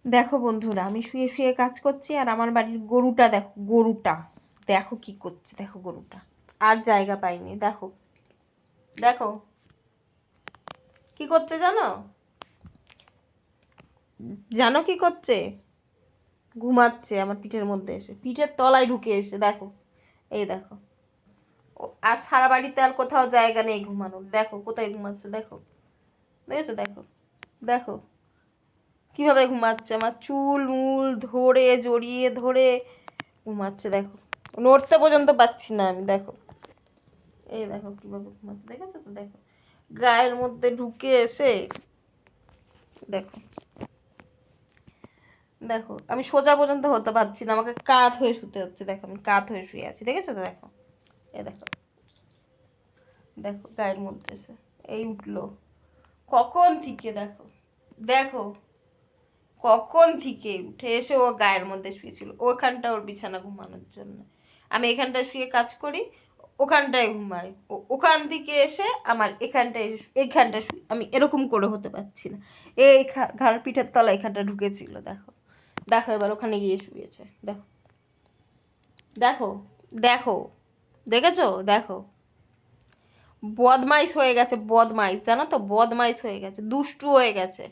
দেখো বন্ধুরা, আমি শুয়ে শুয়ে কাজ করছি আর আমার বাড়ির গরুটা দেখো, গরুটা দেখো কি করছে, দেখো গরুটা আর জায়গা পাইনি। দেখো দেখো কি করছে, জানো জানো কি করছে? ঘুমাচ্ছে আমার পিঠের মধ্যে এসে, পিঠের তলায় ঢুকে এসে দেখো, এই দেখো। আর সারা বাড়িতে আর কোথাও জায়গা নেই ঘুমানোর, দেখো কোথায় ঘুমাচ্ছে, দেখো দেখেছো, দেখো দেখো কিভাবে ঘুমাচ্ছে, আমার চুল মূল ধরে জড়িয়ে ধরে ঘুমাচ্ছে, দেখো নড়তে পর্যন্ত পাচ্ছি না আমি, দেখো এই দেখো কিভাবে ঘুমাচ্ছে, দেখেছো তো, দেখো গায়ের মধ্যে ঢুকে এসে দেখো, দেখো আমি সোজা পর্যন্ত হতে পারছি না, আমাকে কাত হয়ে শুতে হচ্ছে, দেখো আমি কাত হয়ে শুয়ে আছি, দেখেছো তো, দেখো এই দেখো, দেখো গায়ের মধ্যে এসে এই উঠলো কখন থেকে, দেখো দেখো কখন থেকে উঠে এসে ও গায়ের মধ্যে শুয়েছিল, ওখানটা ওর বিছানা ঘুমানোর জন্য। আমি এখানটায় শুয়ে কাজ করি, ওখানটায় ঘুমাই, ওখান থেকে এসে আমার এখানটায় এইখানটায় শুই, আমি এরকম করে হতে পারছি না। এই ঘাড় পিঠের তলা এখানটা ঢুকেছিল, দেখো দেখো এবার ওখানে গিয়ে শুয়েছে, দেখো দেখো দেখো দেখেছো, দেখো বদমাইশ হয়ে গেছে, বদমাইশ জানো তো, বদমাইশ হয়ে গেছে, দুষ্টু হয়ে গেছে।